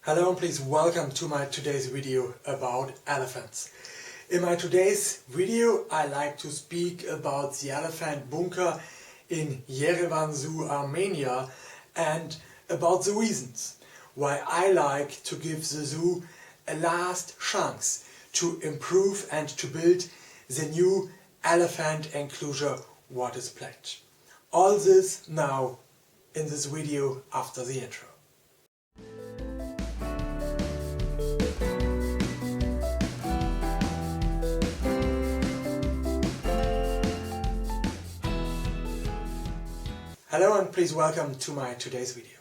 Hello and please welcome to my today's video about elephants. In my today's video I like to speak about the elephant Bunka in Yerevan Zoo, Armenia, and about the reasons why I like to give the zoo a last chance to improve and to build the new elephant enclosure what is planned. All this now in this video after the intro. Hello and please welcome to my today's video.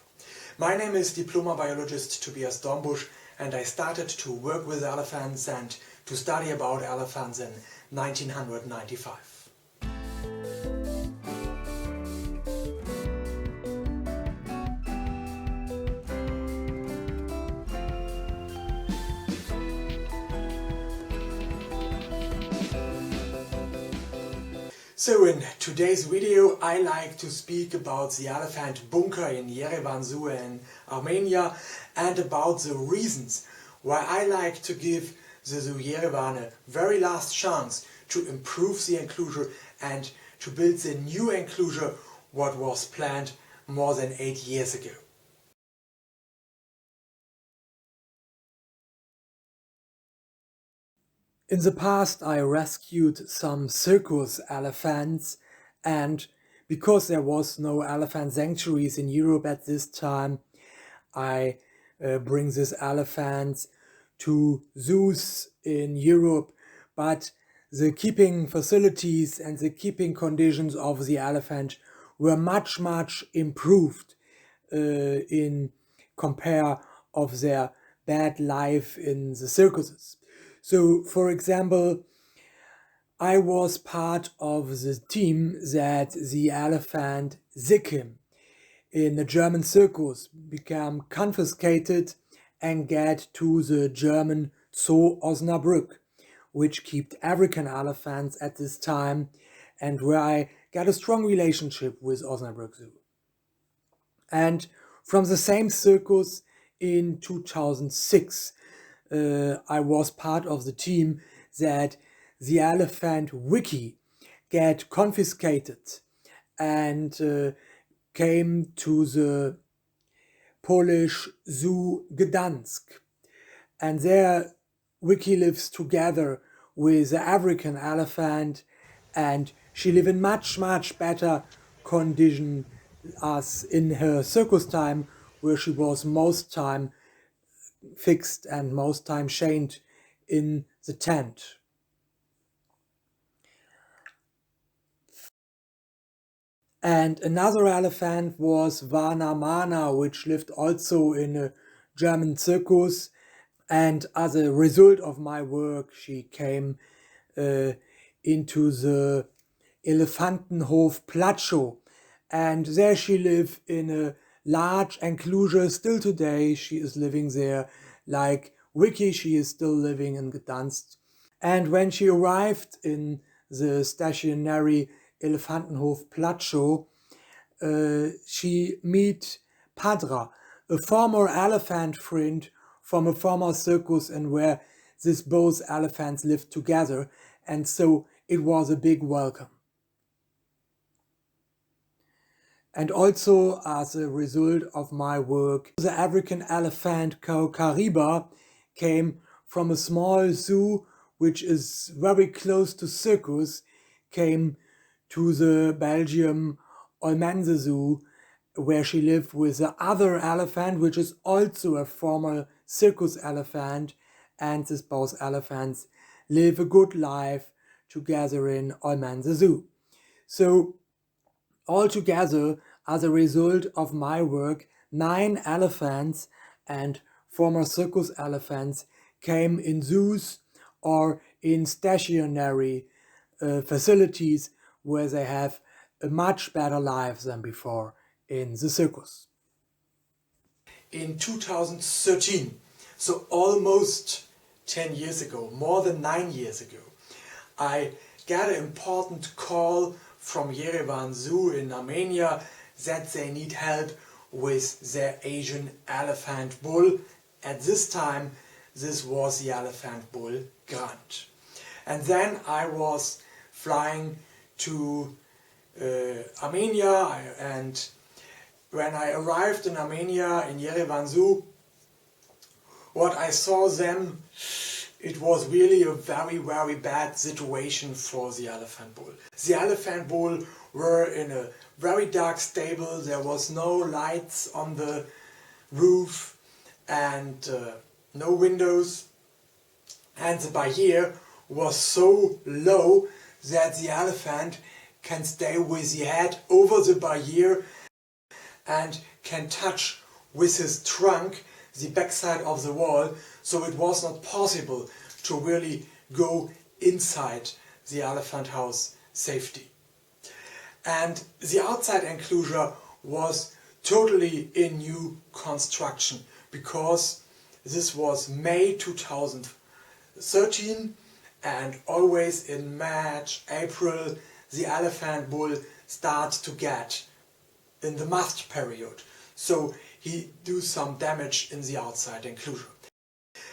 My name is Diploma-Biologist Tobias Dornbusch and I started to work with elephants and to study about elephants in 1995. So in today's video I like to speak about the elephant Bunka in Yerevan Zoo in Armenia and about the reasons why I like to give the Zoo Yerevan a very last chance to improve the enclosure and to build the new enclosure what was planned more than 8 years ago. In the past I rescued some circus elephants, and because there was no elephant sanctuaries in Europe at this time, I bring these elephants to zoos in Europe, but the keeping facilities and the keeping conditions of the elephant were much improved in compare of their bad life in the circuses. So, for example, I was part of the team that the elephant Sikkim in the German circus became confiscated and get to the German Zoo Osnabrück, which kept African elephants at this time, and where I got a strong relationship with Osnabrück Zoo. And from the same circus in 2006, I was part of the team that the elephant Wiki get confiscated and came to the Polish Zoo Gdansk. And there Wiki lives together with the African elephant, and she live in much better condition as in her circus time, where she was most time fixed and most time chained in the tent. And another elephant was Vana Mana, which lived also in a German circus, and as a result of my work she came into the Elefantenhof Platschow, and there she lived in a large enclosure. Still today she is living there, like Wiki, she is still living in Gdansk. And when she arrived in the stationary Elefantenhof Platschow, she met Padra, a former elephant friend from a former circus, and where these both elephants lived together, and so it was a big welcome. And also, as a result of my work, the African elephant Kariba came from a small zoo which is very close to circus, came to the Belgium Almense Zoo, where she lived with the other elephant, which is also a former circus elephant, and these both elephants live a good life together in Almense Zoo. So, altogether, as a result of my work, 9 elephants and former circus elephants came in zoos or in stationary facilities where they have a much better life than before in the circus. In 2013, so almost 10 years ago, more than 9 years ago, I got an important call from Yerevan Zoo in Armenia that they need help with their Asian elephant bull at this time this was the elephant bull Grant. And then I was flying to Armenia, and when I arrived in Armenia, in Yerevan Zoo, what I saw then, it was really a very, very bad situation for the elephant bull. The elephant bull were in a very dark stable, there was no lights on the roof and no windows, and the barrier was so low that the elephant can stay with the head over the barrier and can touch with his trunk the backside of the wall, so it was not possible to really go inside the elephant house safely. And the outside enclosure was totally in new construction, because this was May 2013, and always in March, April, the elephant bull starts to get in the mast period. So he do some damage in the outside enclosure.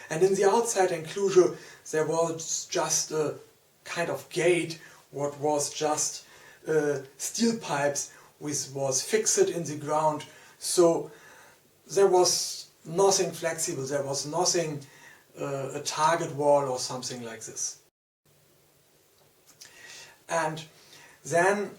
And in the outside enclosure there was just a kind of gate, what was just steel pipes which was fixed in the ground. So there was nothing flexible, there was nothing, a target wall or something like this. And then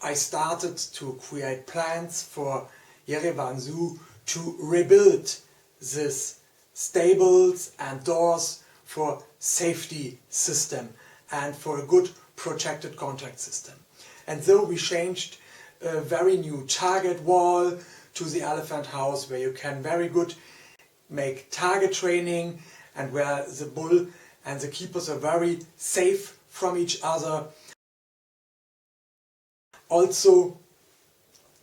I started to create plans for Yerevan Zoo to rebuild these stables and doors for safety system and for a good protected contact system. And so we changed a very new target wall to the elephant house, where you can very good make target training and where the bull and the keepers are very safe from each other. Also,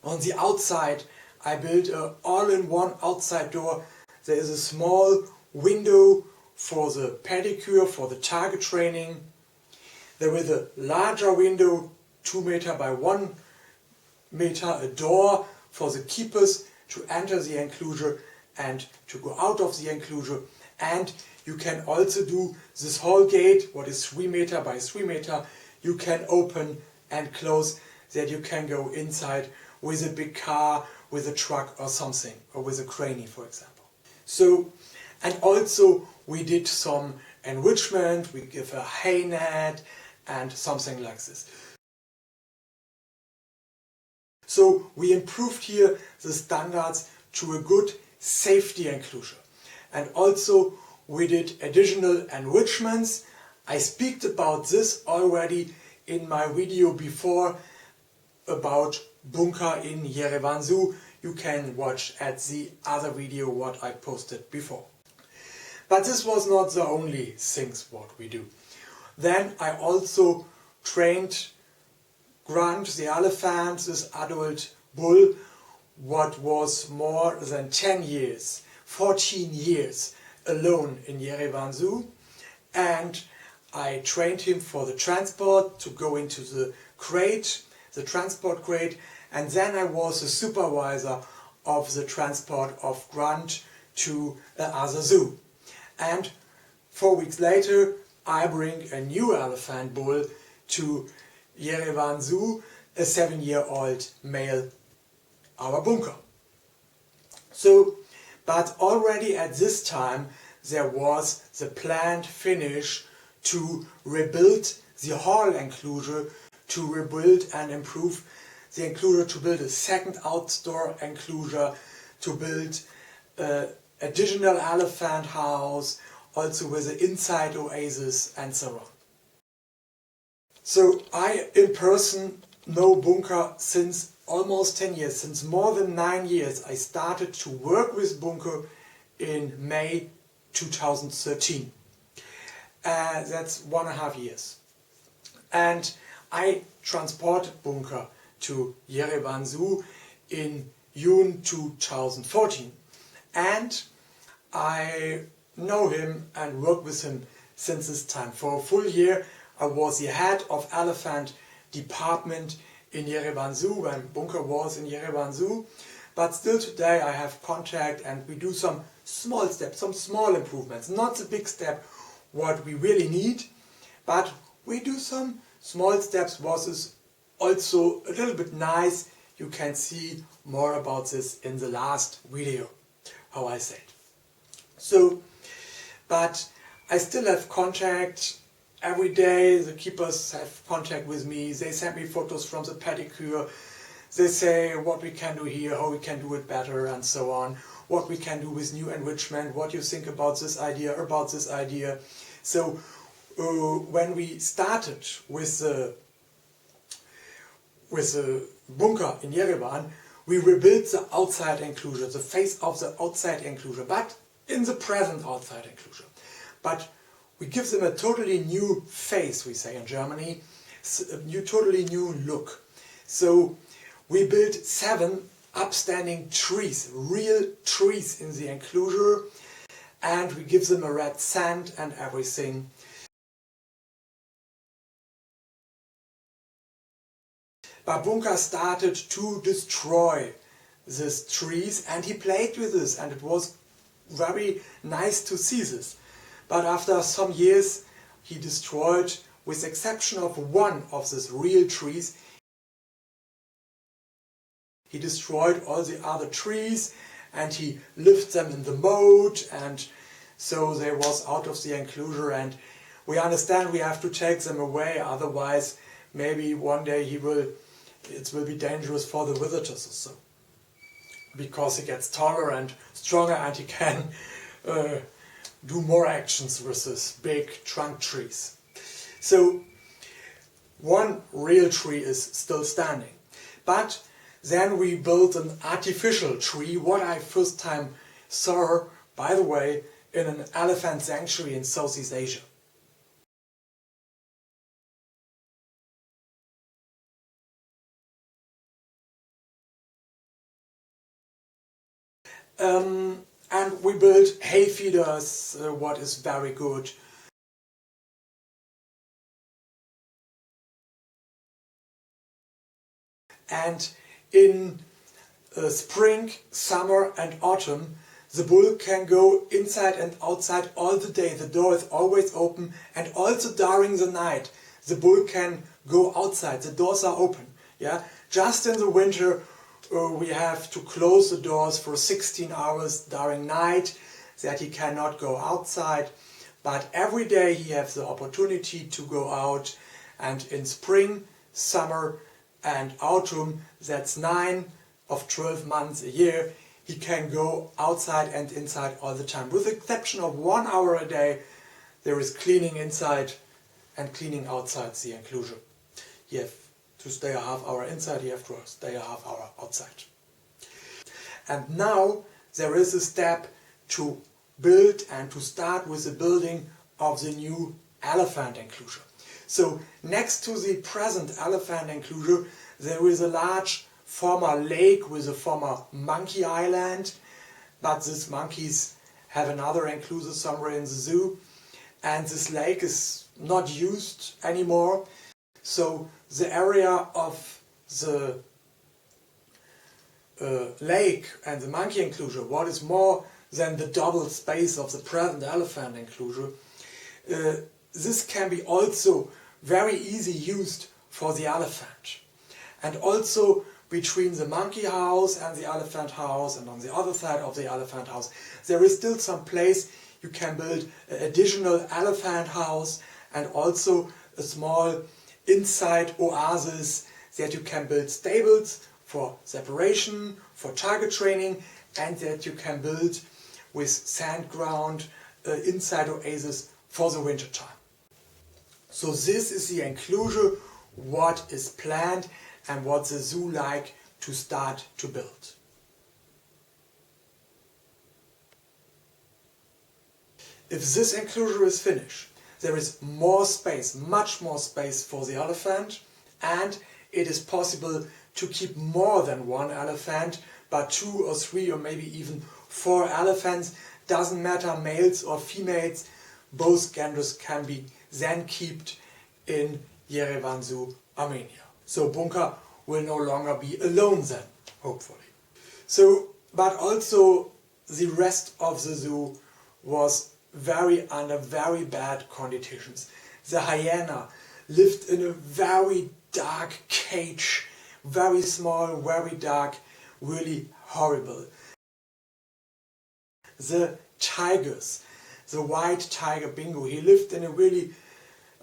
on the outside I built an all-in-one outside door. There is a small window for the pedicure, for the target training. There is a larger window, 2 meter by 1 meter, a door for the keepers to enter the enclosure and to go out of the enclosure. And you can also do this whole gate, what is 3 meter by 3 meter, you can open and close, that you can go inside with a big car, with a truck or something, or with a crane, for example. So, and also we did some enrichment, we give a hay net and something like this. So we improved here the standards to a good safety enclosure. And also we did additional enrichments. I speak about this already in my video before about Bunka in Yerevan Zoo. You can watch at the other video what I posted before. But this was not the only things what we do. Then I also trained Grant, the elephant, this adult bull, what was more than 10 years, 14 years alone in Yerevan Zoo. And I trained him for the transport, to go into the crate, the transport crate, and then I was the supervisor of the transport of Grant to another zoo. And 4 weeks later I bring a new elephant bull to Yerevan Zoo, a 7-year-old male, our Bunka. So, but already at this time there was the planned finish to rebuild the whole enclosure, to rebuild and improve the enclosure, to build a second outdoor enclosure, to build additional elephant house, also with the inside oasis and so on. So I in person know Bunka since almost 10 years, since more than 9 years. I started to work with Bunka in May 2013. That's 1.5 years. And I transported Bunka to Yerevan Zoo in June 2014. And I know him and work with him since this time. For a full year I was the head of elephant department in Yerevan Zoo when Bunka was in Yerevan Zoo. but still today I have contact and we do some small steps, some small improvements, not the big step what we really need, but we do some small steps what is also a little bit nice. You can see more about this in the last video, how I said. So, but I still have contact every day. The keepers have contact with me. They send me photos from the pedicure. They say what we can do here, how we can do it better, and so on. What we can do with new enrichment, what you think about this idea, So when we started with the bunker in Yerevan, we rebuilt the outside enclosure, the face of the outside enclosure, but in the present outside enclosure. But we give them a totally new face, we say in Germany, a totally new look. So we built 7 upstanding trees, real trees in the enclosure, and we give them a red sand and everything. But Bunka started to destroy these trees and he played with this and it was very nice to see this. But after some years he destroyed, with the exception of one of these real trees, he destroyed all the other trees and he left them in the moat, and so they was out of the enclosure, and we understand we have to take them away, otherwise maybe one day it will be dangerous for the visitors or so. Because he gets taller and stronger and he can do more actions with these big trunk trees. So one real tree is still standing. But then we built an artificial tree, what I first time saw, by the way, in an elephant sanctuary in Southeast Asia. And we built hay feeders, what is very good. And in spring, summer and autumn, the bull can go inside and outside all the day. The door is always open, and also during the night the bull can go outside. The doors are open. Yeah, just in the winter we have to close the doors for 16 hours during night, that he cannot go outside. But every day he has the opportunity to go out, and in spring, summer and autumn, that's 9 of 12 months a year, he can go outside and inside all the time. With the exception of 1 hour a day, there is cleaning inside and cleaning outside the enclosure. You have to stay a half hour inside, you have to stay a half hour outside. And now there is a step to build and to start with the building of the new elephant enclosure. So next to the present elephant enclosure there is a large former lake with a former monkey island, but these monkeys have another enclosure somewhere in the zoo, and this lake is not used anymore. So the area of the lake and the monkey enclosure, what is more than the double space of the present elephant enclosure, this can be also very easy used for the elephant. And also between the monkey house and the elephant house, and on the other side of the elephant house, there is still some place you can build an additional elephant house, and also a small inside oasis that you can build stables for separation, for target training, and that you can build with sand ground inside oasis for the winter time. So this is the enclosure, what is planned and what the zoo like to start to build. If this enclosure is finished, there is more space, much more space for the elephant, and it is possible to keep more than 1 elephant, but 2 or 3 or maybe even 4 elephants. Doesn't matter, males or females, both genders can be then kept in Yerevan Zoo, Armenia. So Bunka will no longer be alone then, hopefully. So, but also the rest of the zoo was under very bad conditions. The hyena lived in a very dark cage, very small, very dark, really horrible. The tigers, the white tiger Bingo, he lived in a really,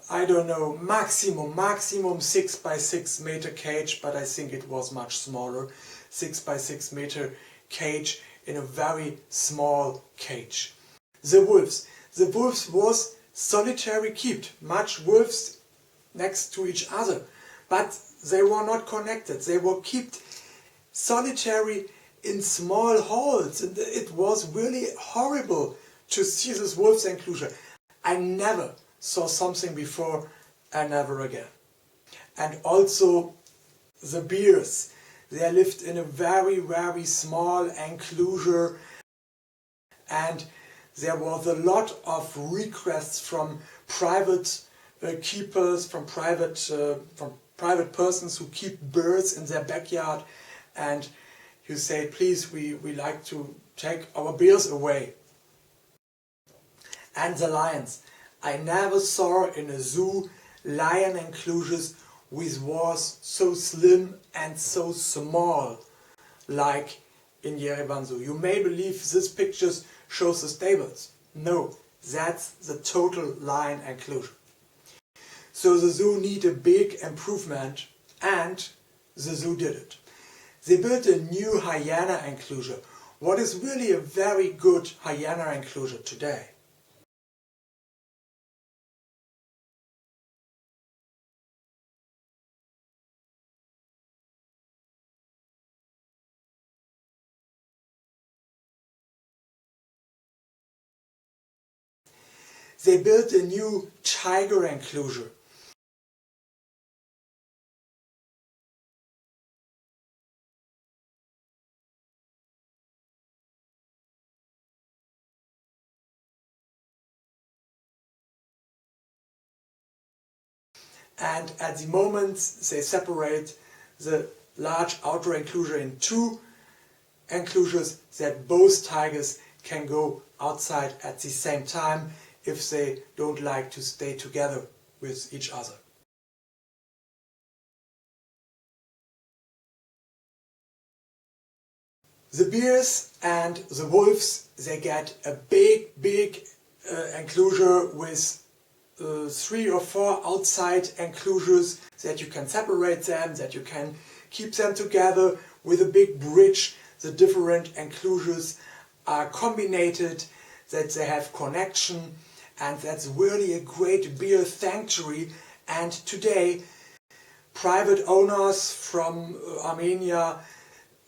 I don't know, maximum 6 by 6 meter cage, but I think it was much smaller, 6 by 6 meter cage in a very small cage. The wolves was solitary kept, much wolves next to each other, but they were not connected, they were kept solitary in small holes, and it was really horrible to see this wolves enclosure. I never saw something before and never again. And also the bears, they lived in a very small enclosure, and there was a lot of requests from private keepers, from private persons who keep birds in their backyard, and you say, please, we like to take our bears away. And the lions. I never saw in a zoo lion enclosures which was so slim and so small like in Yerevan Zoo. You may believe this picture shows the stables. No, that's the total lion enclosure. So the zoo needed a big improvement, and the zoo did it. They built a new hyena enclosure, what is really a very good hyena enclosure today. They built a new tiger enclosure. And at the moment they separate the large outdoor enclosure in two enclosures that both tigers can go outside at the same time if they don't like to stay together with each other. The bears and the wolves, they get a big enclosure with 3 or 4 outside enclosures that you can separate them, that you can keep them together with a big bridge. The different enclosures are combined, that they have connection, and that's really a great bear sanctuary. And today private owners from Armenia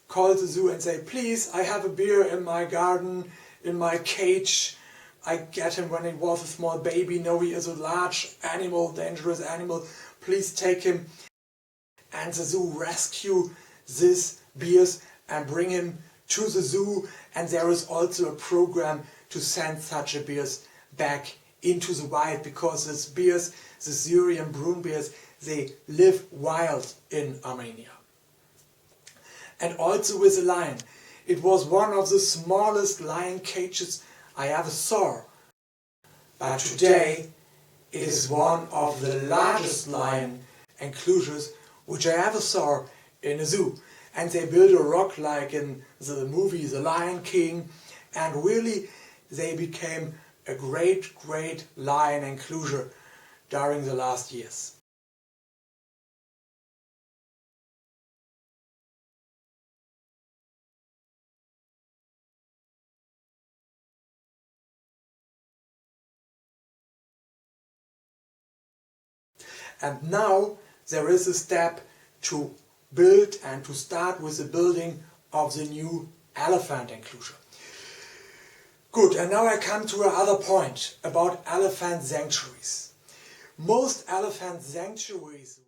call the zoo and say, please, I have a bear in my garden, in my cage. I get him when he was a small baby. No, he is a large animal, dangerous animal. Please take him. And the zoo rescue these bears and bring him to the zoo. And there is also a program to send such a bears back into the wild, because these bears, the Syrian brown bears, they live wild in Armenia. And also with the lion. It was one of the smallest lion cages I ever saw. But today it is one of the largest lion enclosures which I ever saw in a zoo. And they built a rock like in the movie The Lion King, and really they became a great lion enclosure during the last years. And now there is a step to build and to start with the building of the new elephant enclosure. Good, and now I come to another point about elephant sanctuaries. Most elephant sanctuaries